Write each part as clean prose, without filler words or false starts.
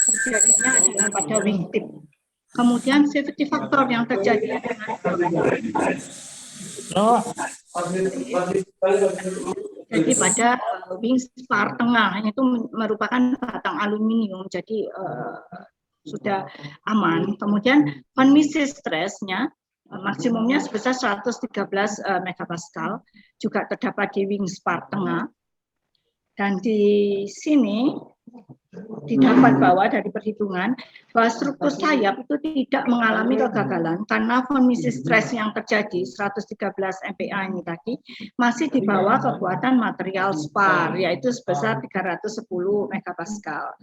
terjadinya adalah pada wingtip. Kemudian safety factor yang terjadi jadi pada wing spar tengah itu merupakan batang aluminium, jadi sudah aman. Kemudian von Mises stressnya maksimumnya sebesar 113 megapascal, juga terdapat di wing spar tengah. Dan di sini didapat bahwa dari perhitungan bahwa struktur sayap itu tidak mengalami kegagalan karena von Mises stress yang terjadi 113 MPa ini tadi masih di bawah kekuatan material spar, yaitu sebesar 310 megapascal.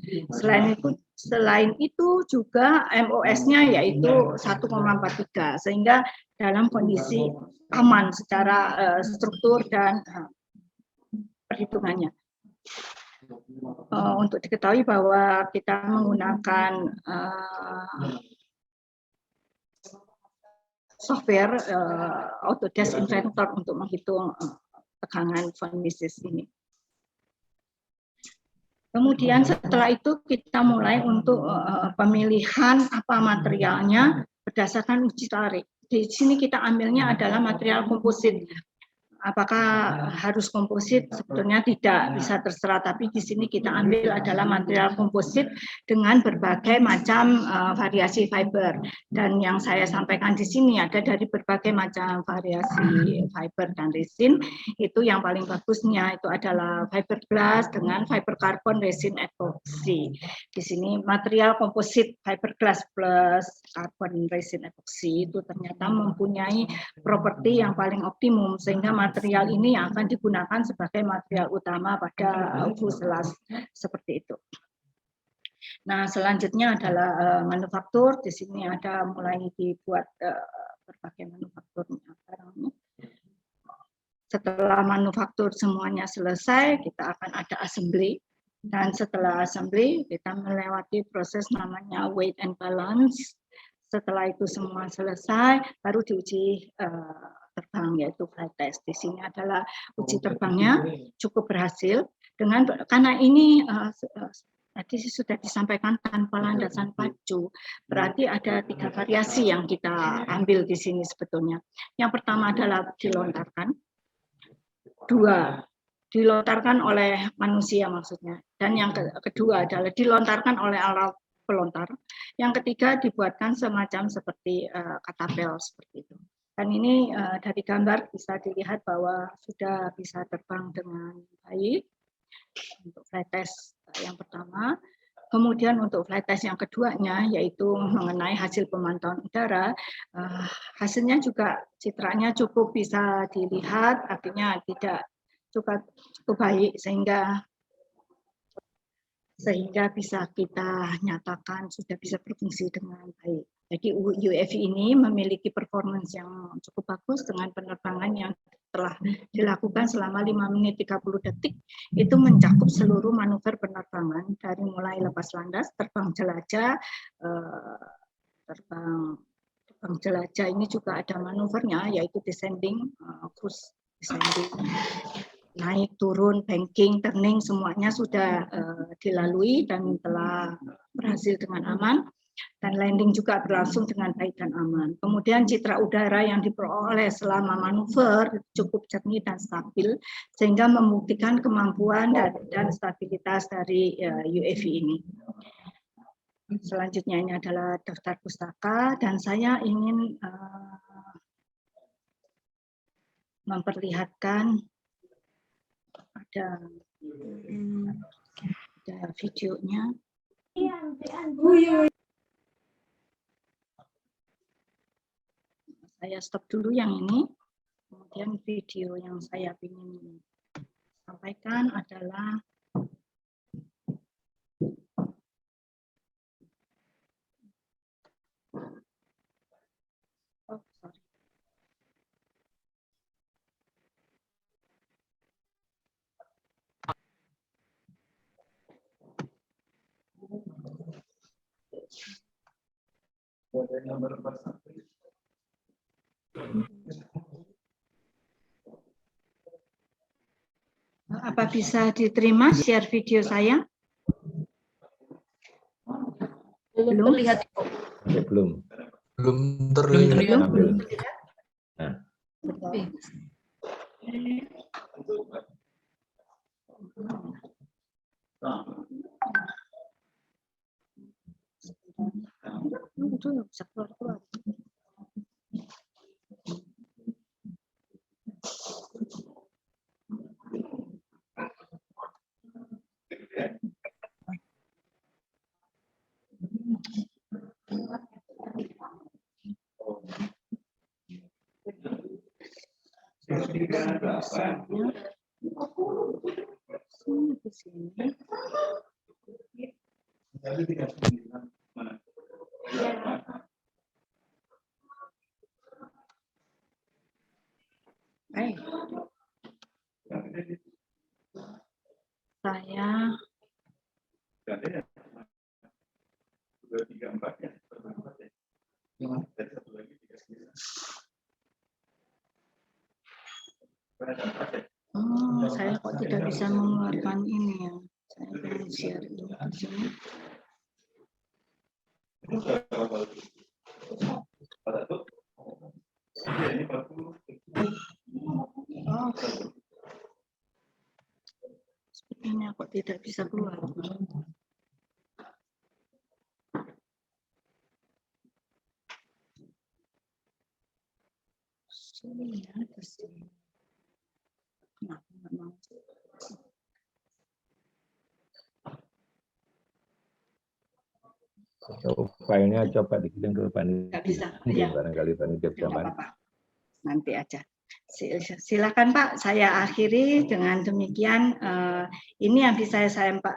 Selain itu juga MOS-nya yaitu 1,43, sehingga dalam kondisi aman secara struktur dan perhitungannya. Untuk diketahui bahwa kita menggunakan software Autodesk Inventor untuk menghitung tegangan von Mises ini. Kemudian setelah itu kita mulai untuk pemilihan apa materialnya berdasarkan uji tarik. Di sini kita ambilnya adalah material komposit. Apakah harus komposit? Sebetulnya tidak, bisa terserah, tapi di sini kita ambil adalah material komposit dengan berbagai macam variasi fiber. Dan yang saya sampaikan di sini ada dari berbagai macam variasi fiber dan resin. Itu yang paling bagusnya itu adalah fiberglass dengan fiber carbon resin epoxy. Di sini material komposit fiberglass plus carbon resin epoxy itu ternyata mempunyai properti yang paling optimum, sehingga material ini yang akan digunakan sebagai material utama pada fuselase seperti itu. Nah, selanjutnya adalah manufaktur. Di sini ada mulai dibuat berbagai manufakturnya. Setelah manufaktur semuanya selesai, kita akan ada assembly. Dan setelah assembly, kita melewati proses namanya weight and balance. Setelah itu semua selesai, baru diuji terbang, yaitu flight test. Di sini adalah uji terbangnya cukup berhasil karena ini tadi sudah disampaikan tanpa landasan pacu, berarti ada 3 variasi yang kita ambil di sini sebetulnya. Yang pertama adalah dilontarkan, 2 dilontarkan oleh manusia maksudnya, dan yang kedua adalah dilontarkan oleh alat pelontar. Yang ketiga dibuatkan semacam seperti katapel seperti itu. Dan ini dari gambar bisa dilihat bahwa sudah bisa terbang dengan baik untuk flight test yang pertama. Kemudian untuk flight test yang keduanya yaitu mengenai hasil pemantauan udara, hasilnya juga citranya cukup bisa dilihat, artinya tidak cukup baik sehingga bisa kita nyatakan sudah bisa berfungsi dengan baik. Jadi UAV ini memiliki performance yang cukup bagus dengan penerbangan yang telah dilakukan selama 5 menit 30 detik, itu mencakup seluruh manuver penerbangan dari mulai lepas landas, terbang jelajah, terbang jelajah ini juga ada manuvernya yaitu descending, cruise descending, naik turun, banking, turning, semuanya sudah dilalui dan telah berhasil dengan aman, dan landing juga berlangsung dengan baik dan aman. Kemudian citra udara yang diperoleh selama manuver cukup jernih dan stabil, sehingga membuktikan kemampuan dan stabilitas dari UAV ini. Selanjutnya ini adalah daftar pustaka, dan saya ingin memperlihatkan ada videonya. Saya stop dulu yang ini, kemudian video yang saya ingin sampaikan adalah apa bisa diterima share video saya? Belum terlihat. Ya, belum terlihat. Nah. Itu bisa keluar. Saya saya kok tidak bisa mengeluarkan ini ya. Saya belum share ini di sini. Sepertinya kok tidak bisa keluar. Sini ya, ke sini. Kenapa nggak mau? Filenya coba dikirim ke panitia. Nggak bisa. Ya. Barangkali panitia bisa bantu. Nanti aja. Silakan Pak, saya akhiri dengan demikian. Ini yang bisa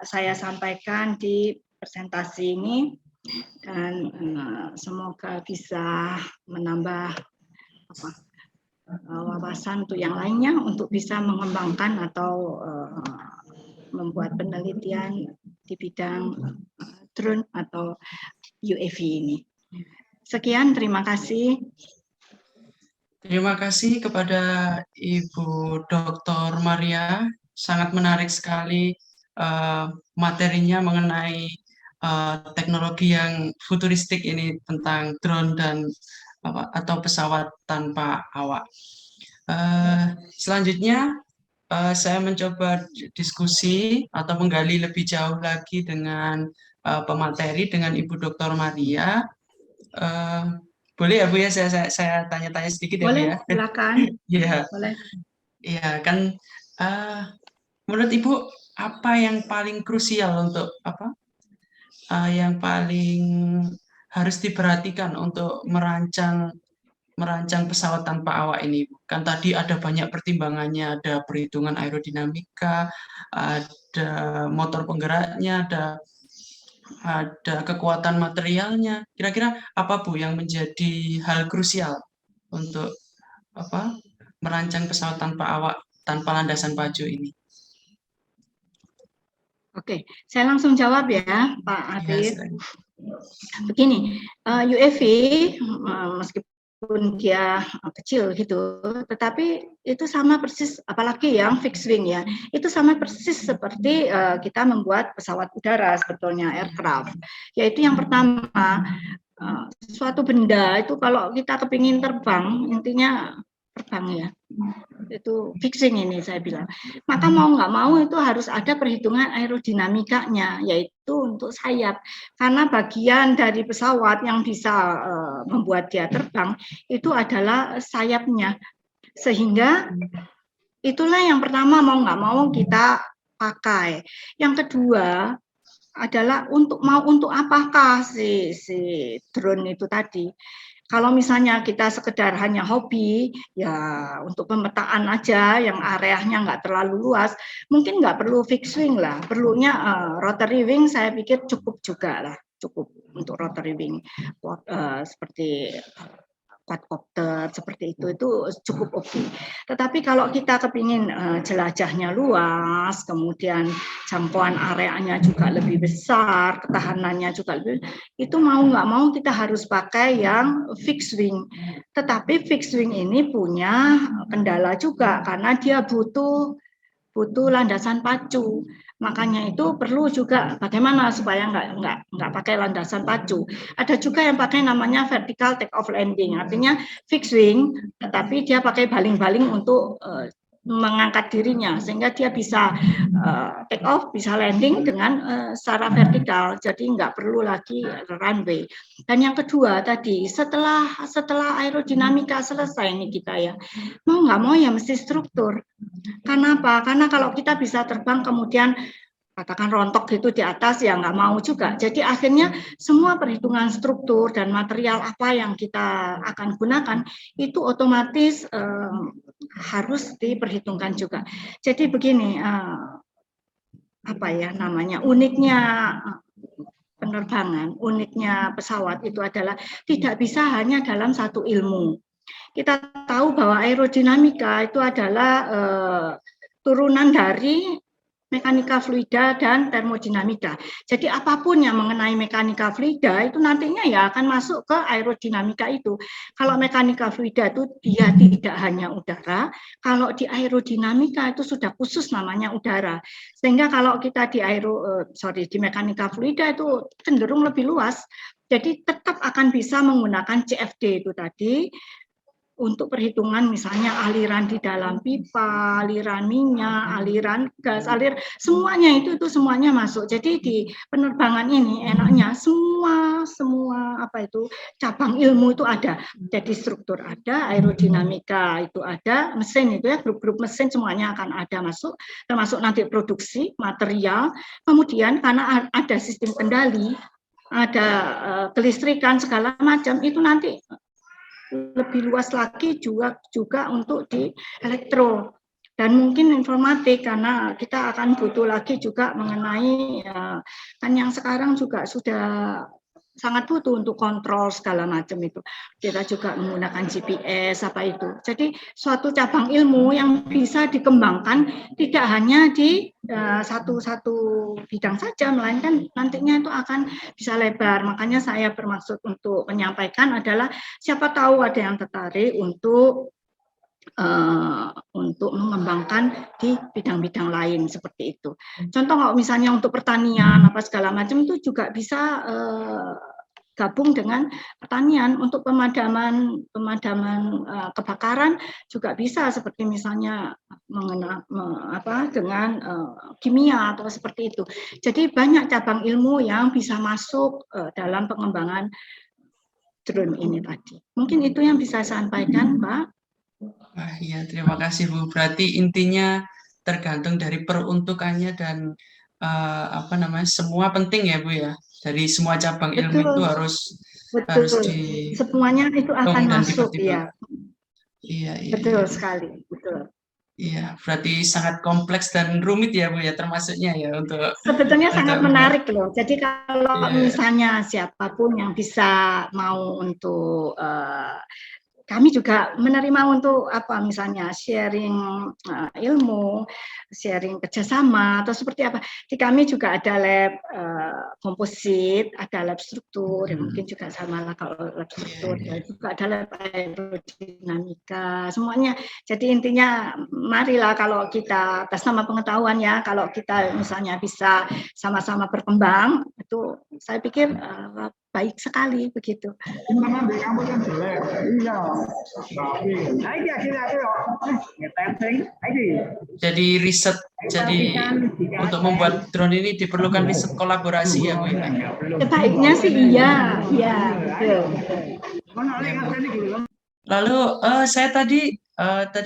saya sampaikan di presentasi ini, dan semoga bisa menambah wawasan untuk yang lainnya untuk bisa mengembangkan atau membuat penelitian di bidang drone atau UAV ini. Sekian, terima kasih. Terima kasih kepada Ibu Dr. Maria, sangat menarik sekali materinya mengenai teknologi yang futuristik ini tentang drone dan atau pesawat tanpa awak. Selanjutnya saya mencoba diskusi atau menggali lebih jauh lagi dengan pemateri, dengan Ibu Dr. Maria. Boleh ya Bu ya, saya tanya-tanya sedikit. Boleh, ya Bu ya? silakan. Iya. Boleh. Iya kan, menurut Ibu apa yang paling krusial untuk yang paling harus diperhatikan untuk merancang pesawat tanpa awak ini? Kan tadi ada banyak pertimbangannya, ada perhitungan aerodinamika, ada motor penggeraknya, ada kekuatan materialnya. Kira-kira apa Bu yang menjadi hal krusial untuk merancang pesawat tanpa awak, tanpa landasan pacu ini? Oke, saya langsung jawab ya, Pak Adit. Begini, UAV meskipun dia kecil gitu, tetapi itu sama persis, apalagi yang fixed wing ya, itu sama persis seperti kita membuat pesawat udara sebetulnya, aircraft. Yaitu yang pertama, suatu benda itu kalau kita kepingin terbang, intinya terbang ya, itu fixing ini saya bilang, maka mau nggak mau itu harus ada perhitungan aerodinamikanya, yaitu untuk sayap, karena bagian dari pesawat yang bisa membuat dia terbang itu adalah sayapnya, sehingga itulah yang pertama mau nggak mau kita pakai. Yang kedua adalah untuk apakah si drone itu tadi. Kalau misalnya kita sekedar hanya hobi, ya untuk pemetaan aja yang areanya nggak terlalu luas, mungkin nggak perlu fixed wing lah, perlunya rotary wing saya pikir cukup juga lah, cukup untuk rotary wing, seperti quadcopter seperti itu cukup oke. Tetapi kalau kita kepingin jelajahnya luas, kemudian jangkauan areanya juga lebih besar, ketahanannya juga lebih, itu mau nggak mau kita harus pakai yang fixed wing. Tetapi fixed wing ini punya kendala juga karena dia butuh landasan pacu. Makanya itu perlu juga bagaimana supaya nggak pakai landasan pacu. Ada juga yang pakai namanya vertical take off landing, artinya fixed wing, tetapi dia pakai baling-baling untuk mengangkat dirinya sehingga dia bisa take off, bisa landing dengan secara vertikal. Jadi nggak perlu lagi runway. Dan yang kedua tadi setelah aerodinamika selesai nih kita ya, mau nggak mau ya mesti struktur. Karena apa? Karena kalau kita bisa terbang kemudian katakan rontok gitu di atas ya nggak mau juga. Jadi akhirnya semua perhitungan struktur dan material apa yang kita akan gunakan itu otomatis harus diperhitungkan juga. Jadi begini, apa ya namanya, uniknya penerbangan, uniknya pesawat itu adalah tidak bisa hanya dalam satu ilmu. Kita tahu bahwa aerodinamika itu adalah turunan dari mekanika fluida dan termodinamika. Jadi apapun yang mengenai mekanika fluida itu nantinya ya akan masuk ke aerodinamika itu. Kalau mekanika fluida itu dia tidak hanya udara, kalau di aerodinamika itu sudah khusus namanya udara. Sehingga kalau kita di di mekanika fluida itu cenderung lebih luas. Jadi tetap akan bisa menggunakan CFD itu tadi untuk perhitungan misalnya aliran di dalam pipa, aliran minyak, aliran gas, semuanya itu semuanya masuk. Jadi di penerbangan ini enaknya semua apa itu cabang ilmu itu ada. Jadi struktur ada, aerodinamika itu ada, mesin itu ya, grup-grup mesin semuanya akan ada masuk, termasuk nanti produksi material. Kemudian karena ada sistem kendali, ada kelistrikan segala macam itu nanti lebih luas lagi juga untuk di elektro dan mungkin informatik karena kita akan butuh lagi juga mengenai kan yang sekarang juga sudah sangat butuh untuk kontrol segala macam itu. Kita juga menggunakan GPS apa itu. Jadi suatu cabang ilmu yang bisa dikembangkan tidak hanya di satu bidang saja, melainkan nantinya itu akan bisa lebar. Makanya saya bermaksud untuk menyampaikan adalah siapa tahu ada yang tertarik untuk mengembangkan di bidang-bidang lain seperti itu. Contoh kalau misalnya untuk pertanian apa segala macam itu juga bisa gabung dengan pertanian untuk pemadaman kebakaran juga bisa seperti misalnya dengan kimia atau seperti itu. Jadi banyak cabang ilmu yang bisa masuk dalam pengembangan drone ini tadi. Mungkin itu yang bisa saya sampaikan, Pak. Wah, iya, terima kasih Bu. Berarti intinya tergantung dari peruntukannya dan semua penting ya Bu ya. Dari semua cabang ilmu itu harus di semuanya itu akan masuk ya. Iya. Betul sekali, betul. Iya, berarti sangat kompleks dan rumit ya Bu ya termasuknya ya untuk sebetulnya sangat menarik loh. Jadi kalau misalnya siapapun yang bisa mau untuk kami juga menerima untuk misalnya sharing ilmu, sharing kerjasama atau seperti apa. Di kami juga ada lab komposit, ada lab struktur, yang mungkin juga sama lah kalau lab struktur, dan juga ada lab aerodinamika, semuanya. Jadi intinya marilah kalau kita atas nama pengetahuan ya, kalau kita misalnya bisa sama-sama berkembang, itu saya pikir baik sekali begitu. Jadi riset, untuk membuat drone ini diperlukan riset kolaborasi ya Bu? Sebaiknya sih iya, betul. Lalu saya tadi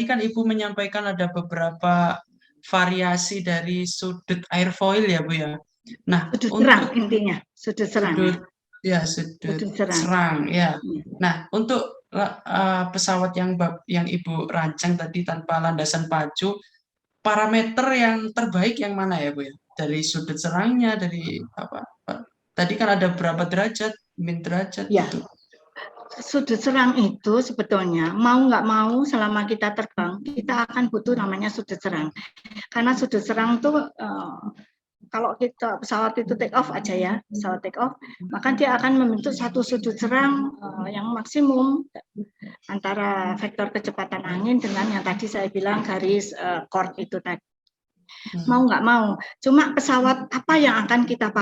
kan Ibu menyampaikan ada beberapa variasi dari sudut airfoil ya Bu ya. Nah, sudut serang intinya, sudut serang. Sudut serang ya. Nah, untuk pesawat yang Ibu rancang tadi tanpa landasan pacu, parameter yang terbaik yang mana ya Bu ya? Dari sudut serangnya, dari apa? Tadi kan ada berapa derajat, min derajat gitu. Sudut serang itu sebetulnya mau nggak mau selama kita terbang kita akan butuh namanya sudut serang. Karena sudut serang itu kalau kita pesawat itu take off aja ya, pesawat take off, maka dia akan membentuk satu sudut serang yang maksimum antara vektor kecepatan angin dengan yang tadi saya bilang garis chord itu tadi. mau nggak mau. Cuma pesawat apa yang akan kita pakai?